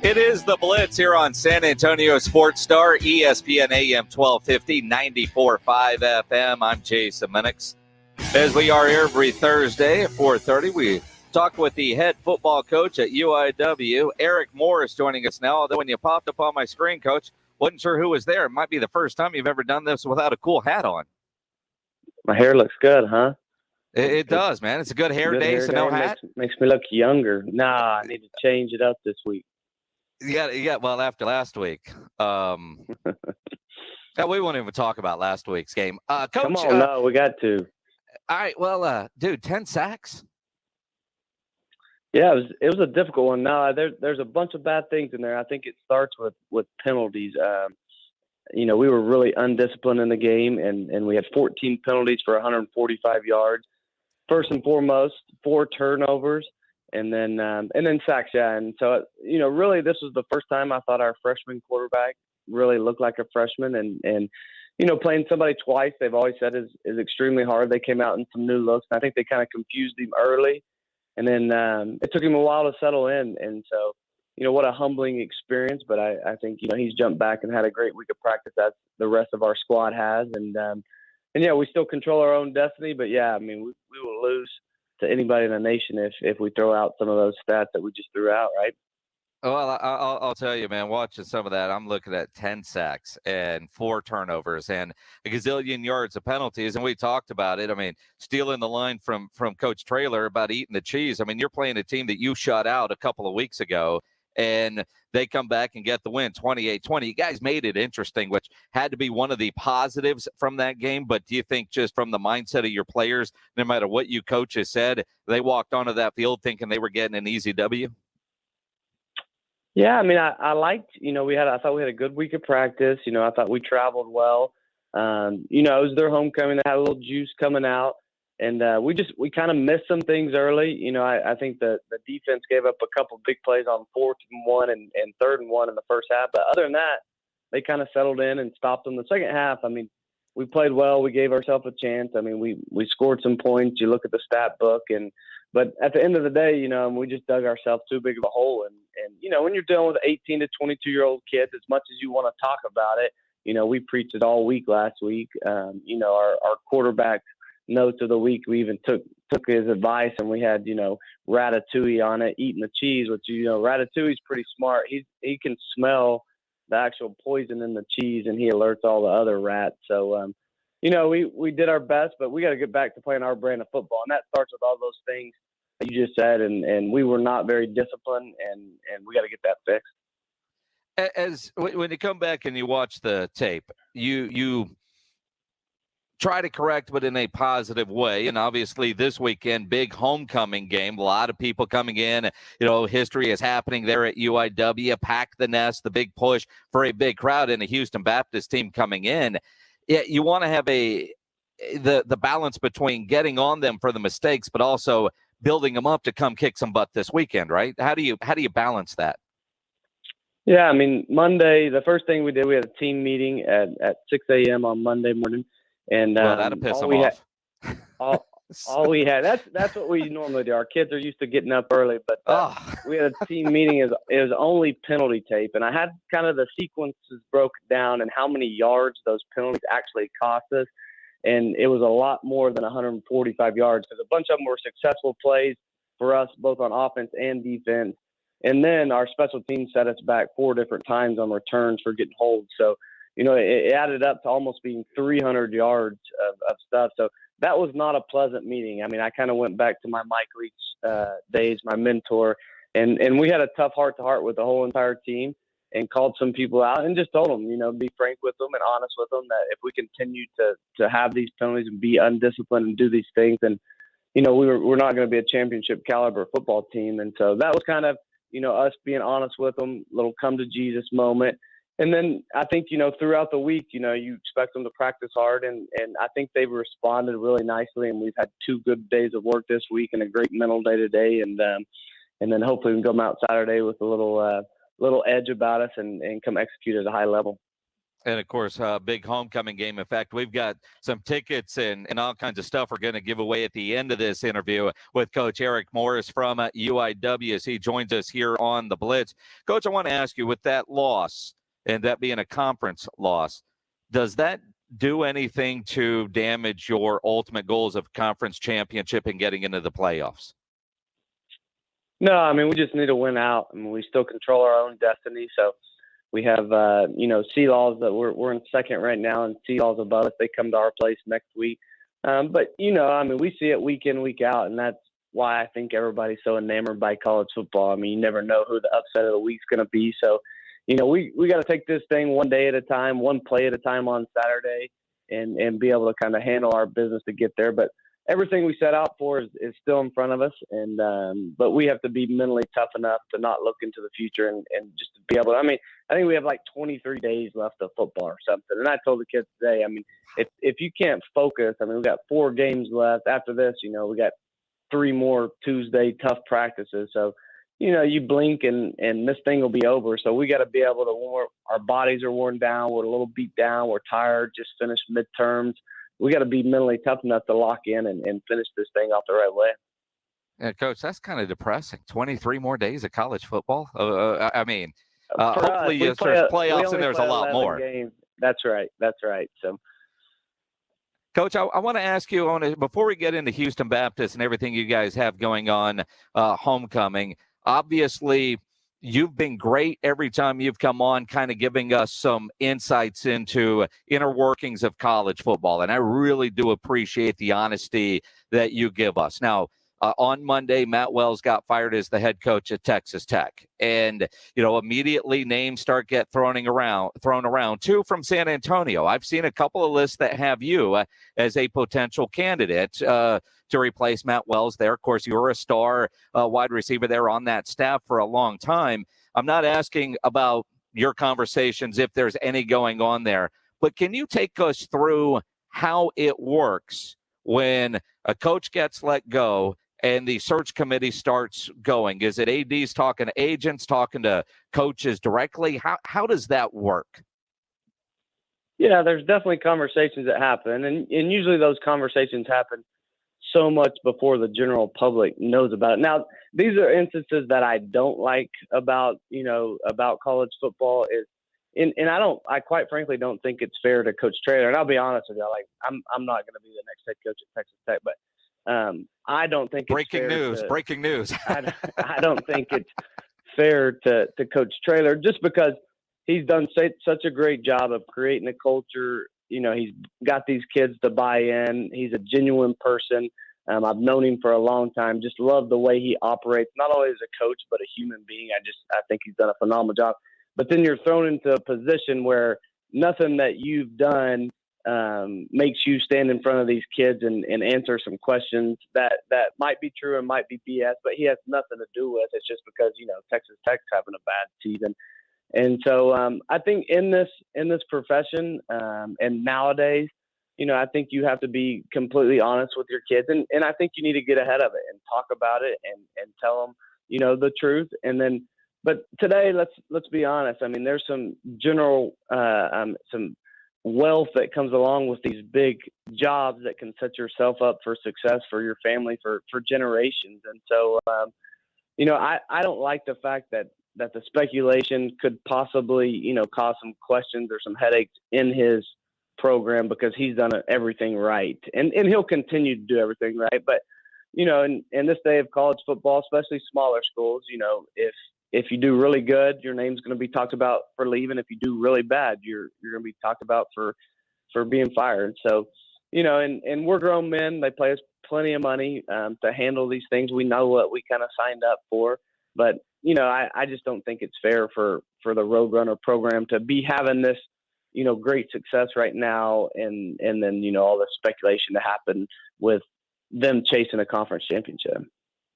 It is the Blitz here on San Antonio Sports Star, ESPN AM 1250, 94.5 FM. I'm Jason Minix. As we are here every Thursday at 4:30, we talk with the head football coach at UIW, Eric Morris, joining us now. Although when you popped up on my screen, Coach, wasn't sure who was there. It might be the first time you've ever done this without a cool hat on. My hair looks good, huh? It does, man. It's a good hair day, so no hat. Makes me look younger. Nah, I need to change it up this week. Yeah. Well, after last week, we won't even talk about last week's game. Coach, come on, no, we got to. All right, well, dude, 10 sacks. Yeah, it was a difficult one. No, there's a bunch of bad things in there. I think it starts with penalties. We were really undisciplined in the game, and we had 14 penalties for 145 yards. First and foremost, 4 turnovers. And then sacks, yeah. And so, really this was the first time I thought our freshman quarterback really looked like a freshman. And playing somebody twice, they've always said is extremely hard. They came out in some new looks. And I think they kind of confused him early. And then it took him a while to settle in. And so, what a humbling experience. But I think, he's jumped back and had a great week of practice as the rest of our squad has. And yeah, we still control our own destiny. But, yeah, I mean, we will lose to anybody in the nation if we throw out some of those stats that we just threw out, right? Well, I'll tell you, man, watching some of that, I'm looking at 10 sacks and 4 turnovers and a gazillion yards of penalties, and we talked about it. I mean, stealing the line from Coach Traylor about eating the cheese. I mean, you're playing a team that you shut out a couple of weeks ago, and they come back and get the win, 28-20. You guys made it interesting, which had to be one of the positives from that game. But do you think just from the mindset of your players, no matter what you coaches said, they walked onto that field thinking they were getting an easy W? Yeah, I mean, I liked, I thought we had a good week of practice. I thought we traveled well. It was their homecoming. They had a little juice coming out. And we kind of missed some things early. I think the defense gave up a couple of big plays on 4th and 1 and 3rd and 1 in the first half. But other than that, they kind of settled in and stopped them. The second half, I mean, we played well. We gave ourselves a chance. I mean, we scored some points. You look at the stat book. But at the end of the day, we just dug ourselves too big of a hole. And when you're dealing with 18 to 22-year-old kids, as much as you want to talk about it, we preached it all week last week. Our quarterback notes of the week, we even took his advice, and we had Ratatouille on it, eating the cheese, which Ratatouille's pretty smart. He can smell the actual poison in the cheese, and he alerts all the other rats. So we did our best, but we got to get back to playing our brand of football, and that starts with all those things that you just said, and we were not very disciplined, and we got to get that fixed. As when you come back and you watch the tape, you try to correct, but in a positive way. And obviously this weekend, big homecoming game, a lot of people coming in, history is happening there at UIW, pack the nest, the big push for a big crowd and a Houston Baptist team coming in. Yeah, you want to have the balance between getting on them for the mistakes, but also building them up to come kick some butt this weekend, right? How do you balance that? Yeah, I mean, Monday, the first thing we did, we had a team meeting at 6 a.m. on Monday morning. And well, that'll piss them off. All we had, that's what we normally do. Our kids are used to getting up early, but we had a team meeting. It was only penalty tape. And I had kind of the sequences broken down and how many yards those penalties actually cost us. And it was a lot more than 145 yards because a bunch of them were successful plays for us, both on offense and defense. And then our special teams set us back 4 different times on returns for getting holds. So, it added up to almost being 300 yards of stuff. So that was not a pleasant meeting. I mean, I kind of went back to my Mike Leach days, my mentor, and we had a tough heart-to-heart with the whole entire team and called some people out and just told them, be frank with them and honest with them that if we continue to have these penalties and be undisciplined and do these things, then, we're not going to be a championship caliber football team. And so that was kind of, us being honest with them, little come to Jesus moment. And then I think, throughout the week, you expect them to practice hard. And I think they've responded really nicely. And we've had 2 good days of work this week and a great mental day today. And then hopefully we can come out Saturday with a little edge about us and come execute at a high level. And, of course, big homecoming game. In fact, we've got some tickets and all kinds of stuff we're going to give away at the end of this interview with Coach Eric Morris from UIW as he joins us here on the Blitz. Coach, I want to ask you, with that loss and that being a conference loss, does that do anything to damage your ultimate goals of conference championship and getting into the playoffs? No, I mean, we just need to win out. I mean, we still control our own destiny. So we have, Sea-Laws that we're in second right now, and Sea-Laws above us. They come to our place next week. But, we see it week in, week out, and that's why I think everybody's so enamored by college football. I mean, you never know who the upset of the week's going to be. So, we got to take this thing one day at a time, one play at a time on Saturday, and be able to kind of handle our business to get there. But everything we set out for is still in front of us, but we have to be mentally tough enough to not look into the future and just to be able to. I mean, I think we have like 23 days left of football or something. And I told the kids today, I mean, if you can't focus, I mean, we got 4 games left. After this, we got 3 more Tuesday tough practices. So, you blink and this thing will be over. So we got to be able to our bodies are worn down. We're a little beat down. We're tired. Just finished midterms. We got to be mentally tough enough to lock in and finish this thing off the right way. Yeah, Coach, that's kind of depressing. 23 more days of college football. Hopefully there's playoffs and there's a lot more. Games. That's right. So, Coach, I want to ask you, before we get into Houston Baptist and everything you guys have going on, homecoming, obviously you've been great every time you've come on, kind of giving us some insights into inner workings of college football. And I really do appreciate the honesty that you give us. Now, on Monday, Matt Wells got fired as the head coach at Texas Tech. And, immediately names start thrown around, 2 from San Antonio. I've seen a couple of lists that have you as a potential candidate to replace Matt Wells there. Of course, you were a star wide receiver there on that staff for a long time. I'm not asking about your conversations, if there's any going on there, but can you take us through how it works when a coach gets let go and the search committee starts going? Is it ADs talking to agents, talking to coaches directly? How does that work? Yeah, there's definitely conversations that happen. And usually those conversations happen so much before the general public knows about it. Now, these are instances that I don't like about college football I quite frankly don't think it's fair to Coach Traylor. And I'll be honest with you, I'm not going to be the next head coach at Texas Tech, but I don't think it's breaking news. I don't think it's fair to Coach Traylor, just because he's done such a great job of creating a culture. He's got these kids to buy in. He's a genuine person. I've known him for a long time. Just love the way he operates, not only as a coach, but a human being. I think he's done a phenomenal job. But then you're thrown into a position where nothing that you've done makes you stand in front of these kids and answer some questions that might be true and might be BS, but he has nothing to do with. It's just because, Texas Tech's having a bad season. And so I think in this profession and nowadays, I think you have to be completely honest with your kids. And I think you need to get ahead of it and talk about it and tell them, the truth. And then, but today, let's be honest. I mean, there's some general, some wealth that comes along with these big jobs that can set yourself up for success for your family for generations. And so, I don't like the fact that the speculation could possibly, cause some questions or some headaches in his program, because he's done everything right. And he'll continue to do everything right. But, in this day of college football, especially smaller schools, if you do really good, your name's going to be talked about for leaving. If you do really bad, you're going to be talked about for being fired. So, and we're grown men. They pay us plenty of money to handle these things. We know what we kind of signed up for. But, I just don't think it's fair for the Roadrunner program to be having this, great success right now. And then, all the speculation to happen with them chasing a conference championship.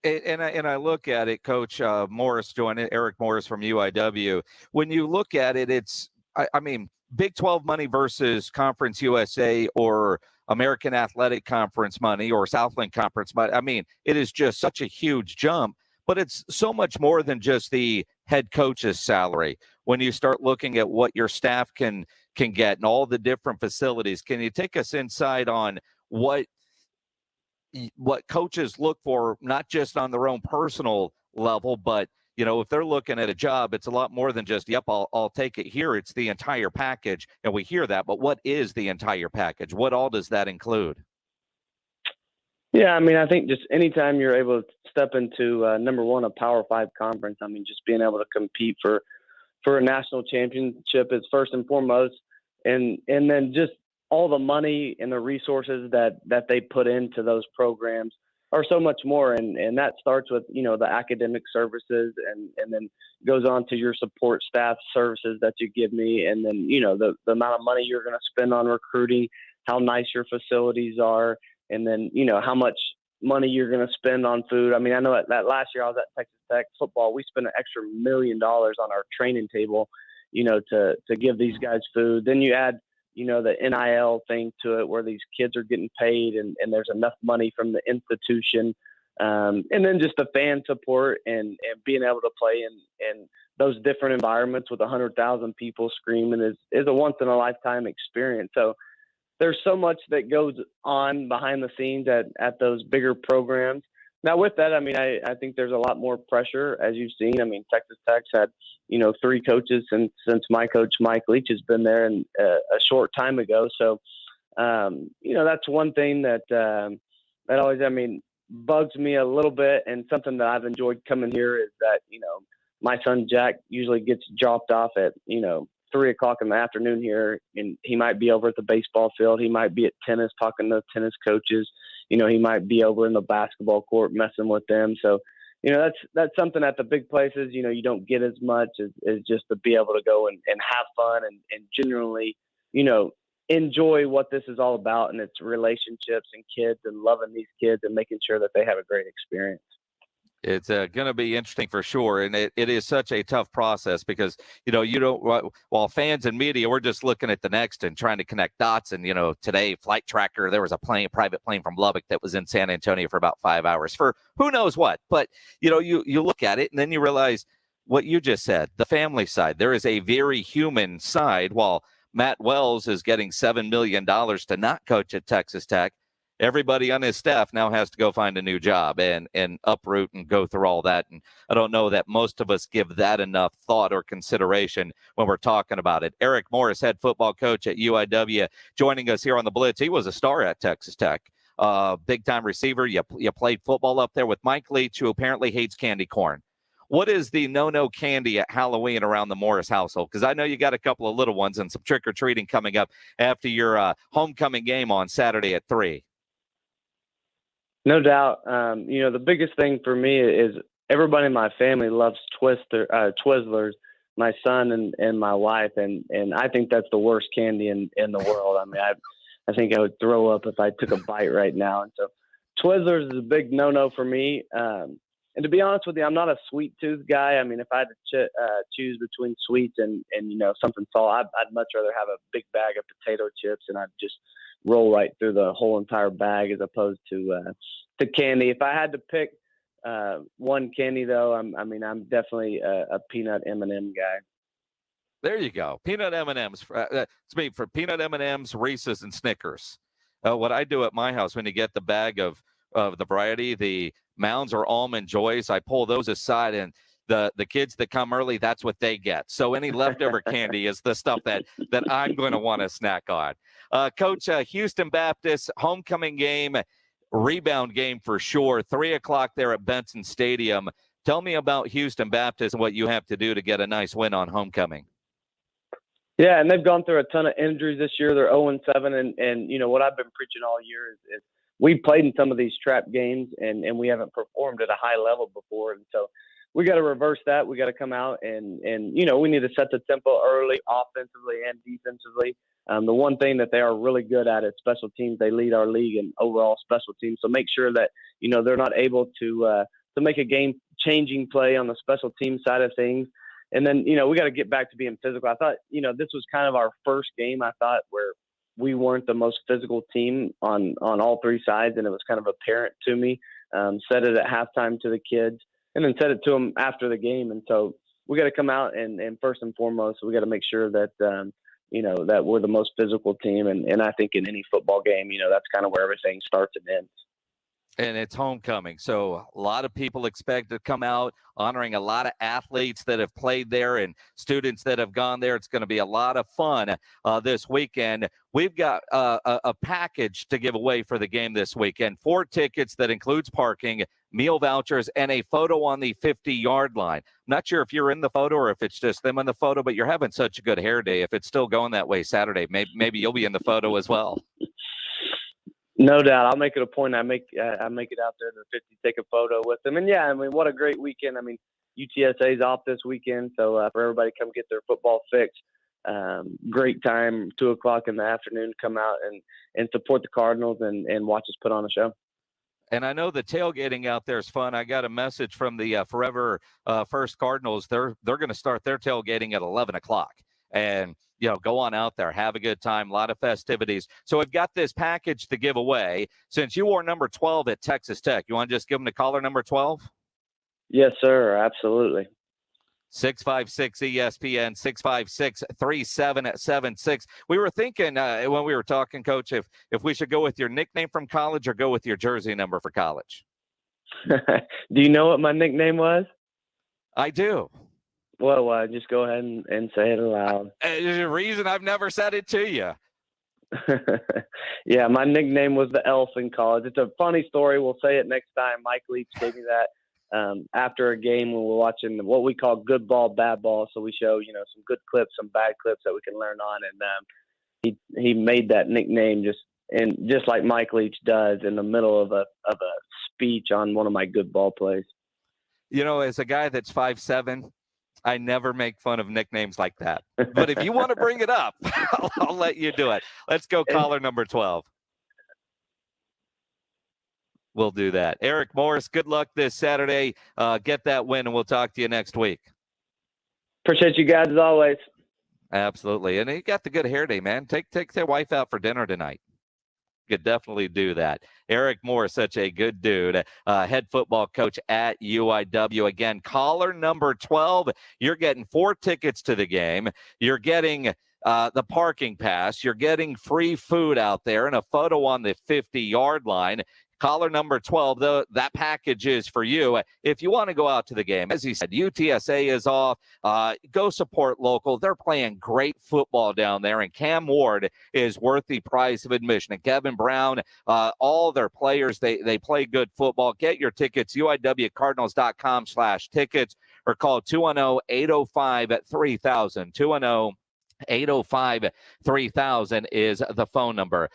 And I look at it, Coach Morris joined it, Eric Morris from UIW. When you look at it, it's, I mean, Big 12 money versus Conference USA or American Athletic Conference money or Southland Conference money. I mean, it is just such a huge jump, but it's so much more than just the head coach's salary. When you start looking at what your staff can can get and all the different facilities. Can you take us inside on what coaches look for, not just on their own personal level, but if they're looking at a job, it's a lot more than just, yep, I'll take it here. It's the entire package, and we hear that. But what is the entire package? What all does that include? Yeah, I mean, I think just anytime you're able to step into number one, a Power 5 conference, I mean, just being able to compete for a national championship is first and foremost, and then just all the money and the resources that they put into those programs are so much more, and that starts with the academic services, and then goes on to your support staff services that you give me, and then the amount of money you're going to spend on recruiting, how nice your facilities are, and then how much money you're going to spend on food. I mean, I know that last year I was at Texas Tech football, we spent an extra $1 million on our training table, to give these guys food. Then you add the NIL thing to it, where these kids are getting paid, and there's enough money from the institution. And then just the fan support and being able to play in those different environments with 100,000 people screaming is a once in a lifetime experience. So there's so much that goes on behind the scenes at those bigger programs. Now with that, I mean, I think there's a lot more pressure, as you've seen. I mean, Texas Tech's had, 3 coaches since my coach, Mike Leach, has been there and a short time ago. So, that's one thing that always, I mean, bugs me a little bit, and something that I've enjoyed coming here is that, my son Jack usually gets dropped off at, 3:00 in the afternoon here, and he might be over at the baseball field. He might be at tennis talking to tennis coaches. He might be over in the basketball court messing with them. So, that's something at the big places, you don't get as much as just to be able to go and have fun and genuinely, enjoy what this is all about, and it's relationships and kids and loving these kids and making sure that they have a great experience. It's going to be interesting for sure. And it is such a tough process because, while fans and media, we're just looking at the next and trying to connect dots. And, today, Flight Tracker, there was a private plane from Lubbock that was in San Antonio for about 5 hours for who knows what. But, you look at it and then you realize what you just said, the family side. There is a very human side. While Matt Wells is getting $7 million to not coach at Texas Tech, everybody on his staff now has to go find a new job and uproot and go through all that. And I don't know that most of us give that enough thought or consideration when we're talking about it. Eric Morris, head football coach at UIW, joining us here on the Blitz. He was a star at Texas Tech, big-time receiver. You played football up there with Mike Leach, who apparently hates candy corn. What is the no-no candy at Halloween around the Morris household? Because I know you got a couple of little ones and some trick-or-treating coming up after your homecoming game on Saturday at 3. No doubt. The biggest thing for me is everybody in my family loves Twizzlers, my son and my wife, and I think that's the worst candy in the world. I mean, I think I would throw up if I took a bite right now. And so Twizzlers is a big no-no for me. And to be honest with you, I'm not a sweet tooth guy. I mean, if I had to choose between sweets and something salt, I'd much rather have a big bag of potato chips, and I'd just roll right through the whole entire bag as opposed to candy. If I had to pick one candy, though, I'm definitely a peanut M&M guy. There you go. Peanut M&Ms. It's me for peanut M&Ms, Reese's, and Snickers. What I do at my house when you get the bag of the variety, the Mounds or Almond Joys, I pull those aside, and the kids that come early, that's what they get. So any leftover candy is the stuff that I'm going to want to snack on. Coach, Houston Baptist homecoming game, rebound game for sure. 3:00 there at Benson Stadium. Tell me about Houston Baptist and what you have to do to get a nice win on homecoming. Yeah, and they've gone through a ton of injuries this year. They're 0-7, and what I've been preaching all year is we played in some of these trap games, and we haven't performed at a high level before, and so we got to reverse that. We got to come out and we need to set the tempo early, offensively and defensively. The one thing that they are really good at is special teams. They lead our league in overall special teams. So make sure that, they're not able to make a game-changing play on the special team side of things. And then, we got to get back to being physical. I thought, this was kind of our first game, I thought, where we weren't the most physical team on all 3 sides, and it was kind of apparent to me. Said it at halftime to the kids, and then said it to them after the game. And so we got to come out and first and foremost, we got to make sure that that we're the most physical team. And I think in any football game, that's kind of where everything starts and ends. And it's homecoming. So a lot of people expect to come out honoring a lot of athletes that have played there and students that have gone there. It's going to be a lot of fun this weekend. We've got a package to give away for the game this weekend. 4 tickets that includes parking, meal vouchers, and a photo on the 50-yard line. I'm not sure if you're in the photo or if it's just them in the photo, but you're having such a good hair day. If it's still going that way Saturday, maybe you'll be in the photo as well. No doubt. I'll make it a point. I make it out there to the 50, take a photo with them. And yeah, I mean, what a great weekend. I mean, UTSA's off this weekend, so for everybody to come get their football fix. Great time, 2:00 in the afternoon, come out and support the Cardinals and watch us put on a show. And I know the tailgating out there is fun. I got a message from the Forever First Cardinals. They're going to start their tailgating at 11 o'clock. And go on out there, have a good time, a lot of festivities. So we've got this package to give away. Since you wore number 12 at Texas Tech, you want to just give them the caller number 12? Yes, sir. Absolutely. 656-ESPN, 656-3776. We were thinking when we were talking, Coach, if we should go with your nickname from college or go with your jersey number for college. Do you know what my nickname was? I do. Well, just go ahead and say it aloud. There's a reason I've never said it to you. Yeah, my nickname was the Elf in college. It's a funny story. We'll say it next time. Mike Leach gave me that after a game when we're watching what we call good ball, bad ball. So we show, some good clips, some bad clips that we can learn on. And he made that nickname just like Mike Leach does in the middle of a speech on one of my good ball plays. As a guy that's 5'7", I never make fun of nicknames like that. But if you want to bring it up, I'll let you do it. Let's go caller number 12. We'll do that. Eric Morris, good luck this Saturday. Get that win, and we'll talk to you next week. Appreciate you guys as always. Absolutely. And you got the good hair day, man. Take their wife out for dinner tonight. Could definitely do that. Eric Moore, such a good dude, head football coach at UIW. Again, caller number 12, you're getting 4 tickets to the game. You're getting the parking pass. You're getting free food out there and a photo on the 50-yard line. Caller number 12, though, that package is for you. If you want to go out to the game, as he said, UTSA is off. Go support local. They're playing great football down there, and Cam Ward is worth the price of admission. And Kevin Brown, all their players, they play good football. Get your tickets, uiwcardinals.com/tickets, or call 210-805-3000. 210-805-3000 is the phone number.